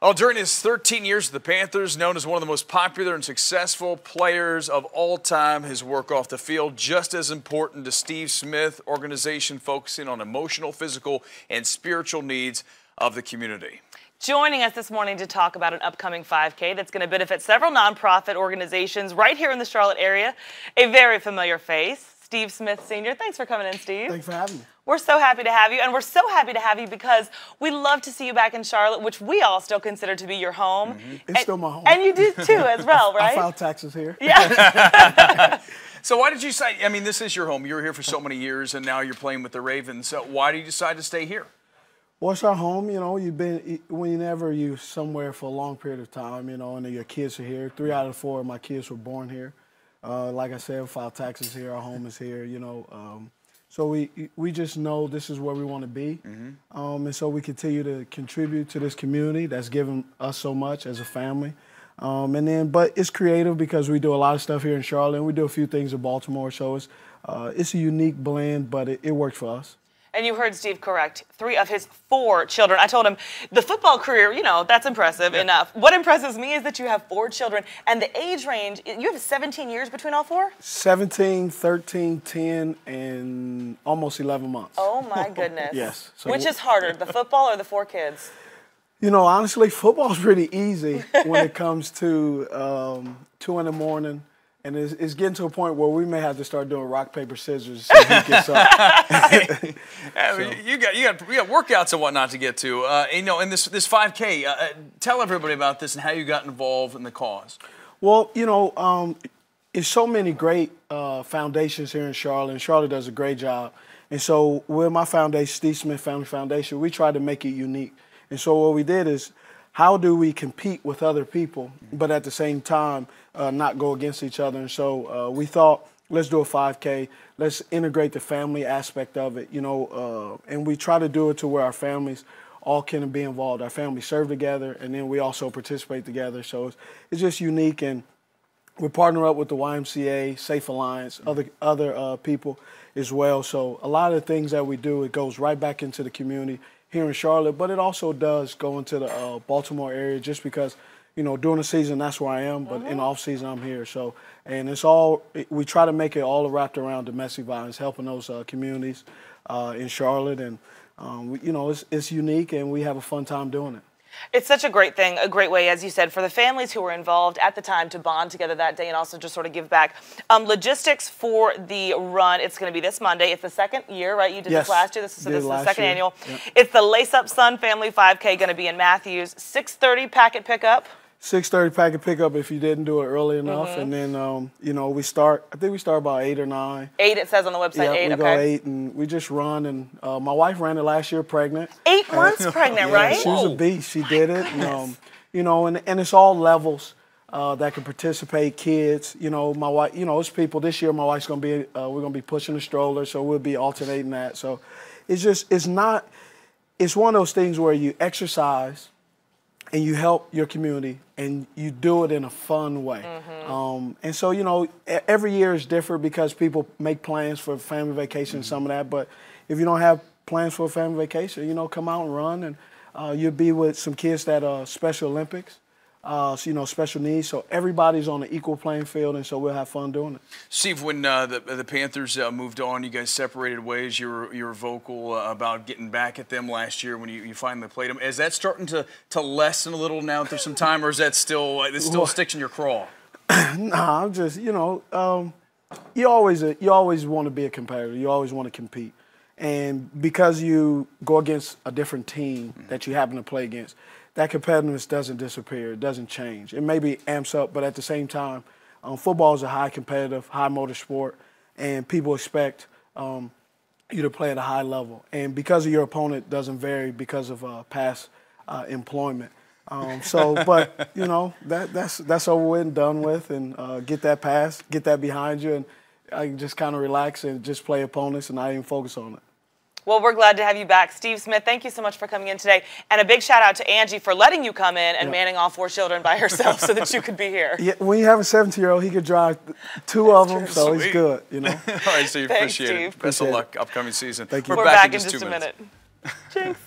Well, during his 13 years with the Panthers, known as one of the most popular and successful players of all time, his work off the field just as important to Steve Smith, organization focusing on emotional, physical, and spiritual needs of the community. Joining us this morning to talk about an upcoming 5K that's going to benefit several nonprofit organizations right here in the Charlotte area, a very familiar face, Steve Smith Sr. Thanks for coming in, Steve. Thanks for having me. We're so happy to have you, and we're so happy to have you because we love to see you back in Charlotte, which we all still consider to be your home. It's still my home. And you do too as well, right? I file taxes here. Yeah. So why did you decide, I mean, this is your home. You were here for so many years, and now you're playing with the Ravens. So why did you decide to stay here? Well, it's our home, you know. Whenever you're somewhere for a long period of time, you know, and your kids are here. 3 out of 4 of my kids were born here. Like I said, we file taxes here. Our home is here, you know. So we just know this is where we want to be. And so we continue to contribute to this community that's given us so much as a family. But it's creative because we do a lot of stuff here in Charlotte, and we do a few things in Baltimore. So it's a unique blend, but it works for us. And you heard Steve correct. 3 of his 4 children. I told him the football career, you know, that's impressive enough. What impresses me is that you have 4 children and the age range, you have 17 years between all 4? 17, 13, 10, and almost 11 months. Oh, my goodness. Yes. So which is harder, the football or the 4 kids? You know, honestly, football's pretty easy when it comes to 2 in the morning. And it's getting to a point where we may have to start doing rock, paper, scissors so he gets up. You got workouts and whatnot to get to. You know, in this 5K, tell everybody about this and how you got involved in the cause. Well, you know, there's so many great foundations here in Charlotte, and Charlotte does a great job. And so with my foundation, Steve Smith Family Foundation, we try to make it unique. And so what we did is, how do we compete with other people, but at the same time not go against each other? And so we thought, let's do a 5K. Let's integrate the family aspect of it, you know, and we try to do it to where our families all can be involved. Our families serve together, and then we also participate together. So it's just unique, and we partner up with the YMCA, Safe Alliance, other people as well. So a lot of the things that we do, it goes right back into the community here in Charlotte, but it also does go into the Baltimore area just because, you know, during the season, that's where I am, but in the off season, I'm here. So, and we try to make it all wrapped around domestic violence, helping those communities in Charlotte. And, you know, it's unique, and we have a fun time doing it. It's such a great thing, a great way, as you said, for the families who were involved at the time to bond together that day and also just sort of give back. Logistics for the run, it's going to be this Monday. It's the 2nd year, right? You did this last year. This is the 2nd annual. Yep. It's the Lace Up Sun Family 5K, going to be in Matthews. 6:30 packet pickup. 6:30 packet pickup if you didn't do it early enough. And then, you know, I think we start about 8 or 9. 8, it says on the website, yeah, 8, we go 8, and we just run. And my wife ran it last year pregnant. 8 months pregnant, right? She was a beast. She did it. And, you know, and it's all levels that can participate, kids. You know, my wife, you know, it's people. This year my wife's going to be, we're going to be pushing the stroller, so we'll be alternating that. So it's one of those things where you exercise and you help your community, and you do it in a fun way. And so, you know, every year is different because people make plans for family vacation and some of that. But if you don't have plans for a family vacation, you know, come out and run, and you'll be with some kids that are Special Olympics, so, you know, special needs. So everybody's on an equal playing field, and so we'll have fun doing it. Steve, when the Panthers moved on, you guys separated ways. You were vocal about getting back at them last year when you finally played them. Is that starting to lessen a little now that there's some time, or is that still sticks in your craw? Nah, I'm just, you know, you always want to be a competitor. You always want to compete. And because you go against a different team that you happen to play against, that competitiveness doesn't disappear. It doesn't change. It maybe amps up, but at the same time, football is a high competitive, high motor sport, and people expect you to play at a high level. And because of your opponent doesn't vary because of past employment. But, you know, that's over with and done with, and get that past, get that behind you, and I can just kind of relax and just play opponents and not even focus on it. Well, we're glad to have you back. Steve Smith, thank you so much for coming in today. And a big shout out to Angie for letting you come in and manning all 4 children by herself so that you could be here. Yeah, when you have a 17-year-old, he could drive 2 of them, so he's good, you know. All right, Steve, Thanks, appreciate it. Best of luck upcoming season. Thank you. We're back in just a minute. Jinx.